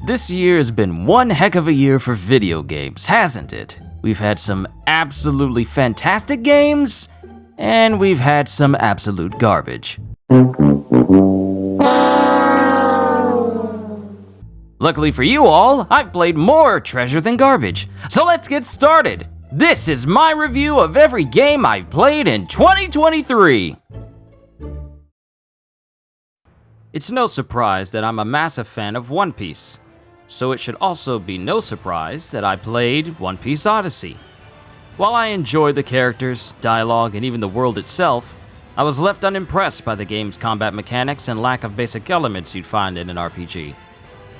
This year has been one heck of a year for video games, hasn't it? We've had some absolutely fantastic games, and we've had some absolute garbage. Luckily for you all, I've played more treasure than garbage, so let's get started. This is my review of every game I've played in 2023. It's no surprise that I'm a massive fan of One Piece, so it should also be no surprise that I played One Piece Odyssey. While I enjoyed the characters, dialogue, and even the world itself, I was left unimpressed by the game's combat mechanics and lack of basic elements you'd find in an RPG.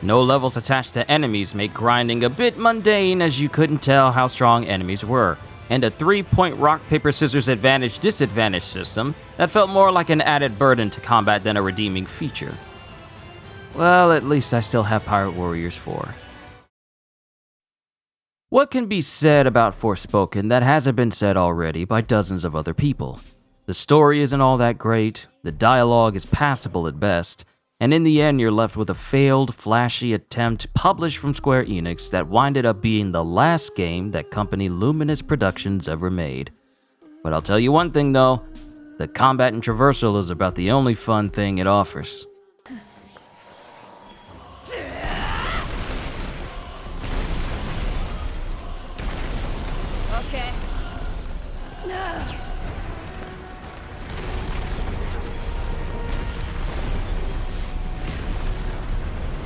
No levels attached to enemies make grinding a bit mundane, as you couldn't tell how strong enemies were, and a 3-point rock, paper, scissors advantage-disadvantage system that felt more like an added burden to combat than a redeeming feature. Well, at least I still have Pirate Warriors 4. What can be said about Forspoken that hasn't been said already by dozens of other people? The story isn't all that great, the dialogue is passable at best, and in the end you're left with a failed, flashy attempt published from Square Enix that winded up being the last game that company Luminous Productions ever made. But I'll tell you one thing though, the combat and traversal is about the only fun thing it offers. Okay.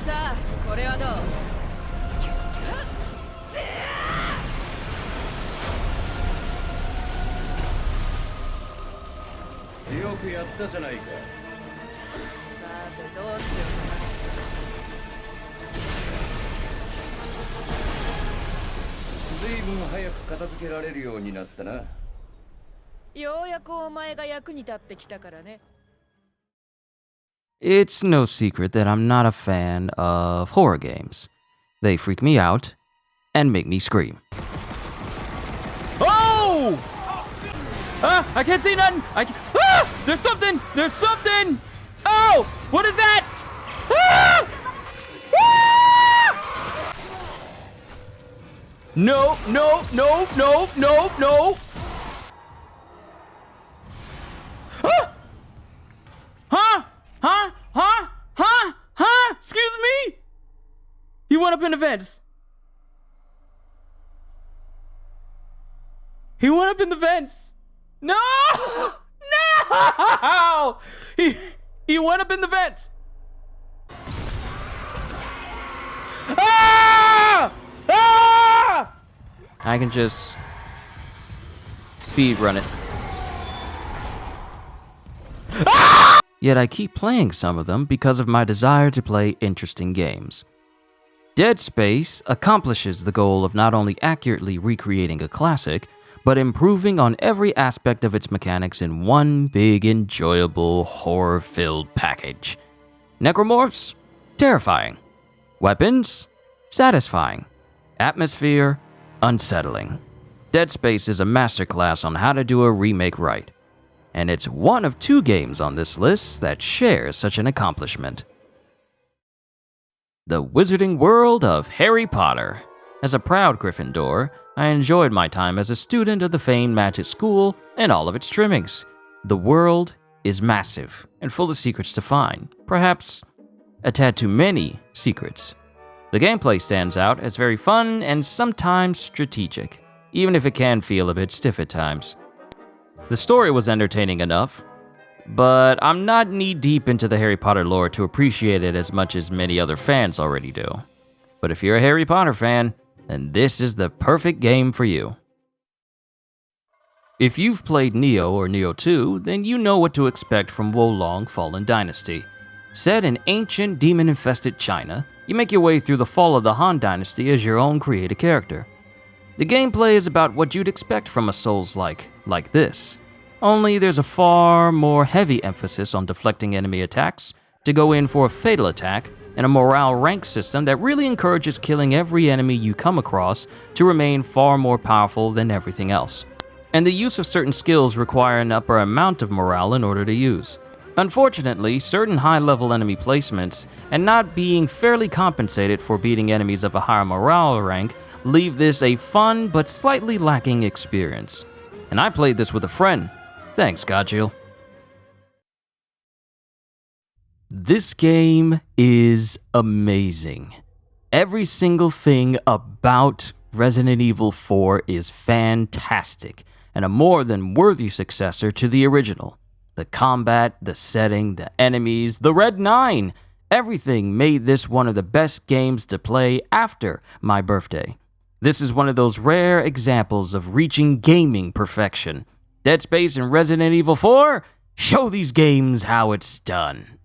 Sa, これはどう? よくやったじゃないか。さてどうしようかな。ずいぶん早く片付けられるようになったな。ようやくお前が役に立ってきたからね。It's no secret that I'm not a fan of horror games. They freak me out and make me scream. Oh! I can't see nothing! There's something! There's something! Oh! What is that? Ah! Ah! No, no, no, no, no, no! Ah! Huh? Huh? Huh? Huh? Huh? Excuse me? He went up in the vents. He went up in the vents. No! No! He went up in the vents. Ah! Ah! I can just speed run it. Ah! Yet I keep playing some of them because of my desire to play interesting games. Dead Space accomplishes the goal of not only accurately recreating a classic, but improving on every aspect of its mechanics in one big, enjoyable, horror-filled package. Necromorphs? Terrifying. Weapons? Satisfying. Atmosphere? Unsettling. Dead Space is a masterclass on how to do a remake right. And it's one of 2 games on this list that shares such an accomplishment. The Wizarding World of Harry Potter. As a proud Gryffindor, I enjoyed my time as a student of the famed magic school and all of its trimmings. The world is massive and full of secrets to find, perhaps a tad too many secrets. The gameplay stands out as very fun and sometimes strategic, even if it can feel a bit stiff at times. The story was entertaining enough, but I'm not knee-deep into the Harry Potter lore to appreciate it as much as many other fans already do. But if you're a Harry Potter fan, then this is the perfect game for you. If you've played Neo or Neo 2, then you know what to expect from Wolong Fallen Dynasty. Set in ancient, demon-infested China, you make your way through the fall of the Han Dynasty as your own created character. The gameplay is about what you'd expect from a Souls-like like this. Only there's a far more heavy emphasis on deflecting enemy attacks, to go in for a fatal attack, and a morale rank system that really encourages killing every enemy you come across to remain far more powerful than everything else. And the use of certain skills require an upper amount of morale in order to use. Unfortunately, certain high-level enemy placements and not being fairly compensated for beating enemies of a higher morale rank leave this a fun but slightly lacking experience. And I played this with a friend. Thanks, Godchill. This game is amazing. Every single thing about Resident Evil 4 is fantastic, and a more than worthy successor to the original. The combat, the setting, the enemies, the Red 9, everything made this one of the best games to play after my birthday. This is one of those rare examples of reaching gaming perfection. Dead Space and Resident Evil 4, show these games how it's done.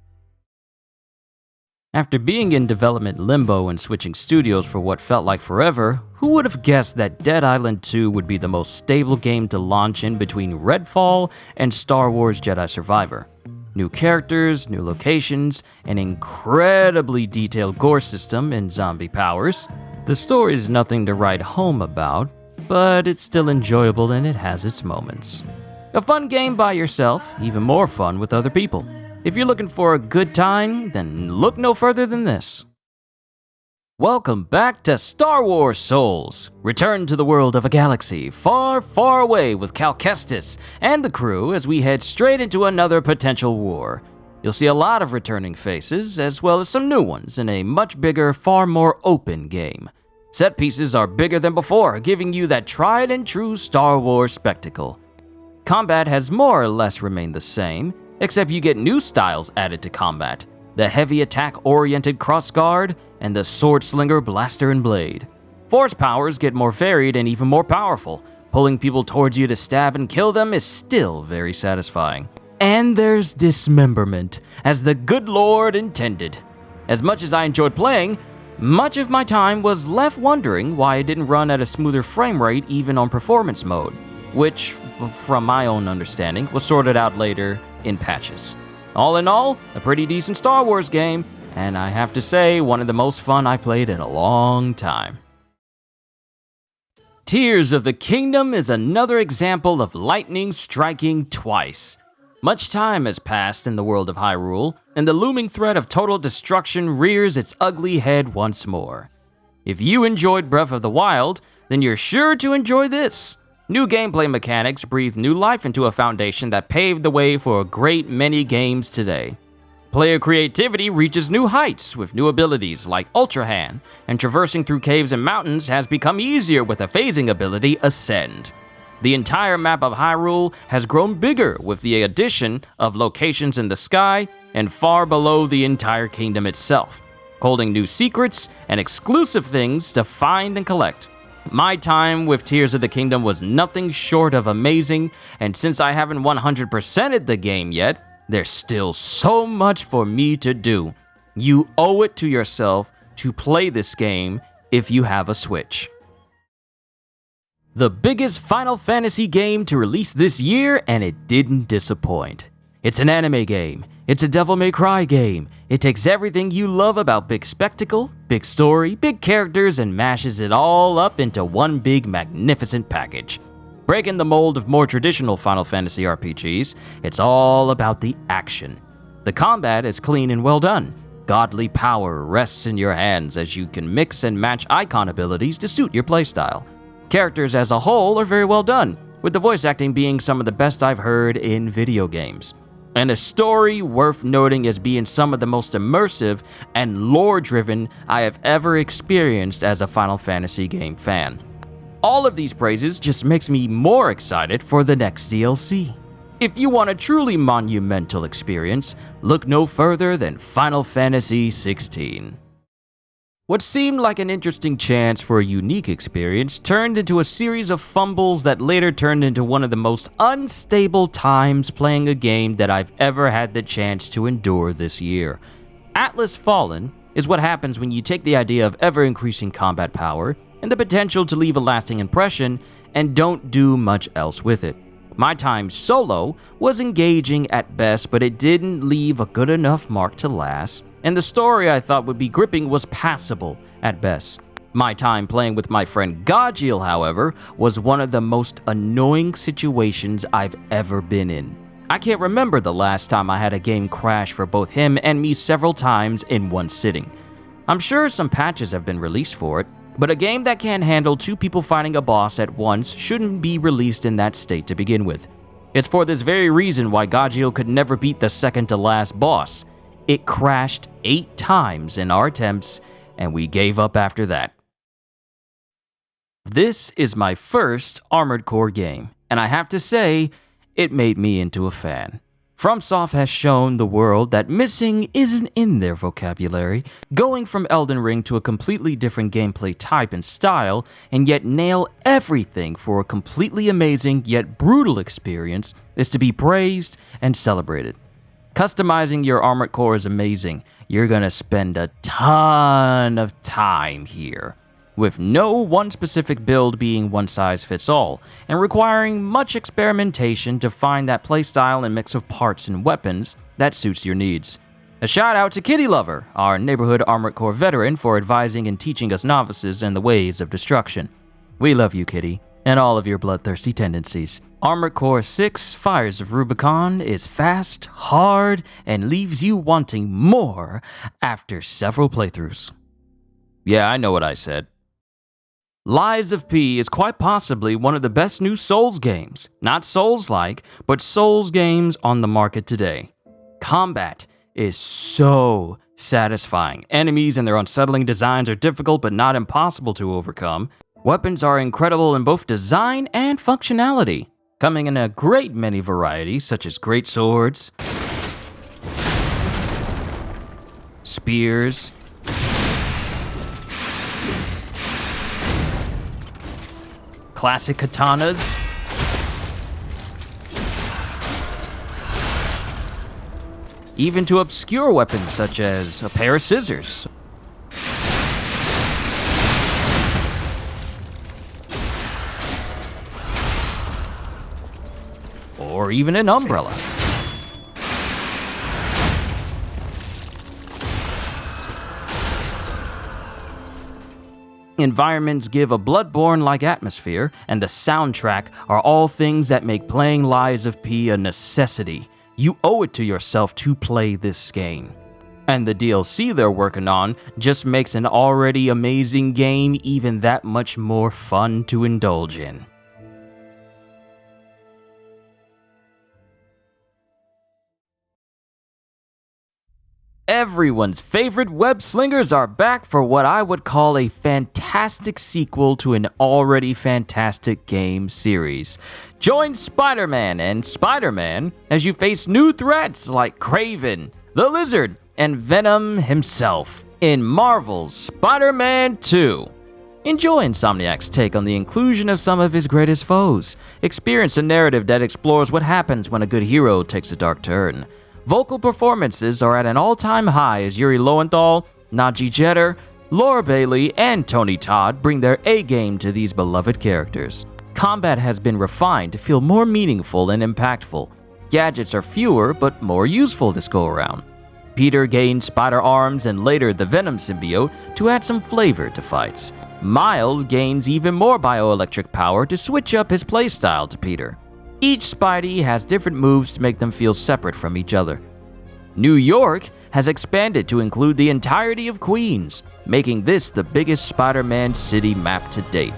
After being in development limbo and switching studios for what felt like forever, who would have guessed that Dead Island 2 would be the most stable game to launch in between Redfall and Star Wars Jedi Survivor? New characters, new locations, an incredibly detailed gore system and zombie powers. The story is nothing to write home about, but it's still enjoyable and it has its moments. A fun game by yourself, even more fun with other people. If you're looking for a good time, then look no further than this. Welcome back to Star Wars Souls. Return to the world of a galaxy far, far away with Cal Kestis and the crew as we head straight into another potential war. You'll see a lot of returning faces, as well as some new ones in a much bigger, far more open game. Set pieces are bigger than before, giving you that tried and true Star Wars spectacle. Combat has more or less remained the same, except you get new styles added to combat. The heavy attack-oriented crossguard, and the sword-slinger blaster and blade. Force powers get more varied and even more powerful. Pulling people towards you to stab and kill them is still very satisfying. And there's dismemberment, as the good Lord intended. As much as I enjoyed playing, much of my time was left wondering why it didn't run at a smoother frame rate even on performance mode, which, from my own understanding, was sorted out later in patches. All in all, a pretty decent Star Wars game, and I have to say, one of the most fun I played in a long time. Tears of the Kingdom is another example of lightning striking twice. Much time has passed in the world of Hyrule, and the looming threat of total destruction rears its ugly head once more. If you enjoyed Breath of the Wild, then you're sure to enjoy this. New gameplay mechanics breathe new life into a foundation that paved the way for a great many games today. Player creativity reaches new heights with new abilities like Ultra Hand, and traversing through caves and mountains has become easier with the phasing ability Ascend. The entire map of Hyrule has grown bigger with the addition of locations in the sky and far below the entire kingdom itself, holding new secrets and exclusive things to find and collect. My time with Tears of the Kingdom was nothing short of amazing, and since I haven't 100%ed the game yet, there's still so much for me to do. You owe it to yourself to play this game if you have a Switch. The biggest Final Fantasy game to release this year, and it didn't disappoint. It's an anime game. It's a Devil May Cry game. It takes everything you love about big spectacle, big story, big characters, and mashes it all up into one big magnificent package. Breaking the mold of more traditional Final Fantasy RPGs, it's all about the action. The combat is clean and well done. Godly power rests in your hands as you can mix and match icon abilities to suit your playstyle. Characters as a whole are very well done, with the voice acting being some of the best I've heard in video games. And a story worth noting as being some of the most immersive and lore-driven I have ever experienced as a Final Fantasy game fan. All of these praises just makes me more excited for the next DLC. If you want a truly monumental experience, look no further than Final Fantasy XVI. What seemed like an interesting chance for a unique experience turned into a series of fumbles that later turned into one of the most unstable times playing a game that I've ever had the chance to endure this year. Atlas Fallen is what happens when you take the idea of ever-increasing combat power and the potential to leave a lasting impression and don't do much else with it. My time solo was engaging at best, but it didn't leave a good enough mark to last, and the story I thought would be gripping was passable at best. My time playing with my friend Godchill, however, was one of the most annoying situations I've ever been in. I can't remember the last time I had a game crash for both him and me several times in one sitting. I'm sure some patches have been released for it, but a game that can't handle two people fighting a boss at once shouldn't be released in that state to begin with. It's for this very reason why Gajio could never beat the second to last boss. It crashed 8 times in our attempts, and we gave up after that. This is my first Armored Core game, and I have to say, it made me into a fan. FromSoft has shown the world that missing isn't in their vocabulary, going from Elden Ring to a completely different gameplay type and style, and yet nail everything for a completely amazing yet brutal experience is to be praised and celebrated. Customizing your Armored Core is amazing. You're gonna spend a ton of time here, with no one specific build being one size fits all, and requiring much experimentation to find that playstyle and mix of parts and weapons that suits your needs. A shout out to Kitty Lover, our neighborhood Armored Core veteran, for advising and teaching us novices in the ways of destruction. We love you, Kitty, and all of your bloodthirsty tendencies. Armored Core 6 Fires of Rubicon is fast, hard, and leaves you wanting more after several playthroughs. Yeah, I know what I said. Lies of P is quite possibly one of the best new Souls games. Not Souls-like, but Souls games on the market today. Combat is so satisfying. Enemies and their unsettling designs are difficult but not impossible to overcome. Weapons are incredible in both design and functionality, coming in a great many varieties such as great swords, spears, classic katanas, even to obscure weapons such as a pair of scissors. Or even an umbrella. Environments give a Bloodborne-like atmosphere, and the soundtrack are all things that make playing Lies of P a necessity. You owe it to yourself to play this game. And the DLC they're working on just makes an already amazing game even that much more fun to indulge in. Everyone's favorite web slingers are back for what I would call a fantastic sequel to an already fantastic game series. Join Spider-Man and Spider-Man as you face new threats like Kraven, the Lizard, and Venom himself in Marvel's Spider-Man 2. Enjoy Insomniac's take on the inclusion of some of his greatest foes. Experience a narrative that explores what happens when a good hero takes a dark turn. Vocal performances are at an all-time high as Yuri Lowenthal, Najee Jeter, Laura Bailey, and Tony Todd bring their A-game to these beloved characters. Combat has been refined to feel more meaningful and impactful. Gadgets are fewer but more useful this go-around. Peter gains spider arms and later the Venom symbiote to add some flavor to fights. Miles gains even more bioelectric power to switch up his playstyle to Peter. Each Spidey has different moves to make them feel separate from each other. New York has expanded to include the entirety of Queens, making this the biggest Spider-Man city map to date.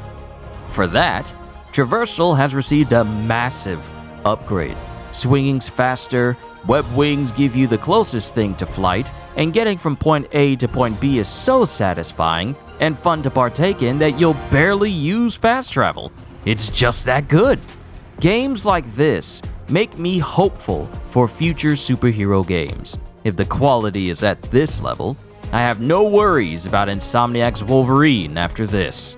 For that, traversal has received a massive upgrade. Swinging's faster, web wings give you the closest thing to flight, and getting from point A to point B is so satisfying and fun to partake in that you'll barely use fast travel. It's just that good. Games like this make me hopeful for future superhero games. If the quality is at this level, I have no worries about Insomniac's Wolverine after this.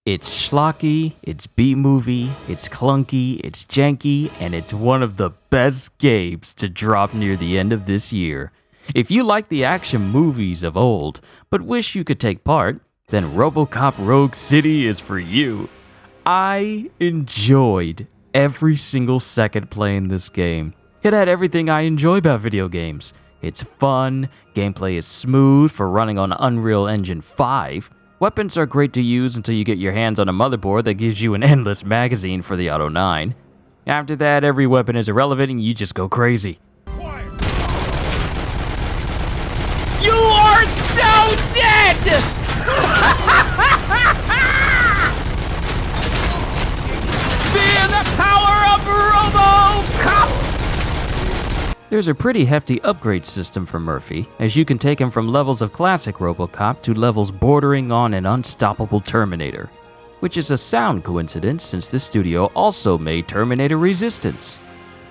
It's schlocky, it's B-movie, it's clunky, it's janky, and it's one of the best games to drop near the end of this year. If you like the action movies of old, but wish you could take part, then RoboCop Rogue City is for you. I enjoyed every single second playing this game. It had everything I enjoy about video games. It's fun, gameplay is smooth for running on Unreal Engine 5, weapons are great to use until you get your hands on a motherboard that gives you an endless magazine for the Auto 9, After that, every weapon is irrelevant and you just go crazy. You are so dead! Fear the power of RoboCop! There's a pretty hefty upgrade system for Murphy, as you can take him from levels of classic RoboCop to levels bordering on an unstoppable Terminator, which is a sound coincidence since this studio also made Terminator Resistance.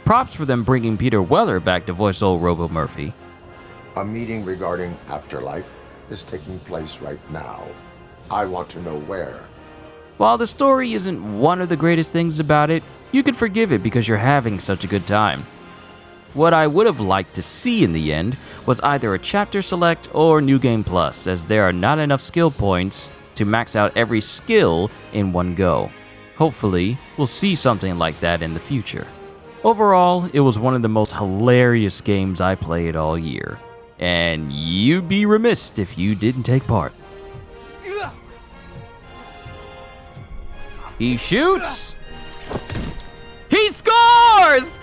Props for them bringing Peter Weller back to voice old Robo Murphy. A meeting regarding afterlife is taking place right now. I want to know where. While the story isn't one of the greatest things about it, you can forgive it because you're having such a good time. What I would have liked to see in the end was either a chapter select or New Game Plus, as there are not enough skill points to max out every skill in one go. Hopefully, we'll see something like that in the future. Overall, it was one of the most hilarious games I played all year, and you'd be remiss if you didn't take part. He shoots! He scores!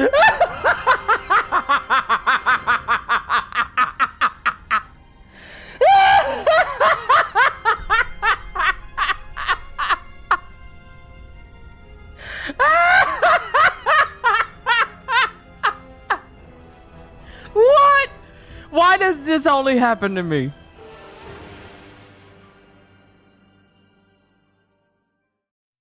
What? Why does this only happen to me?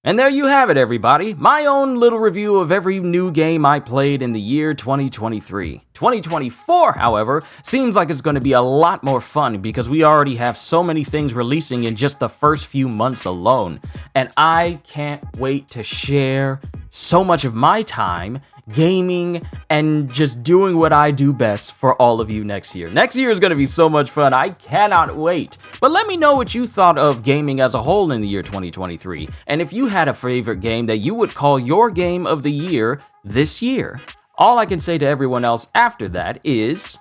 And there you have it, everybody. My own little review of every new game I played in the year 2023. 2024, however, seems like it's going to be a lot more fun because we already have so many things releasing in just the first few months alone. And I can't wait to share so much of my time gaming and just doing what I do best for all of you next year. Next year is going to be so much fun. I cannot wait. But let me know what you thought of gaming as a whole in the year 2023. And if you had a favorite game that you would call your game of the year this year. All I can say to everyone else after that is,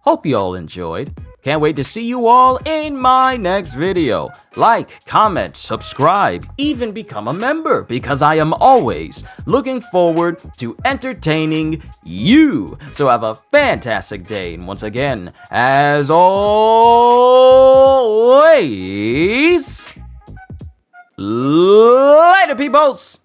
hope you all enjoyed. Can't wait to see you all in my next video. Like, comment, subscribe, even become a member because I am always looking forward to entertaining you. So have a fantastic day. And once again, as always, later peoples!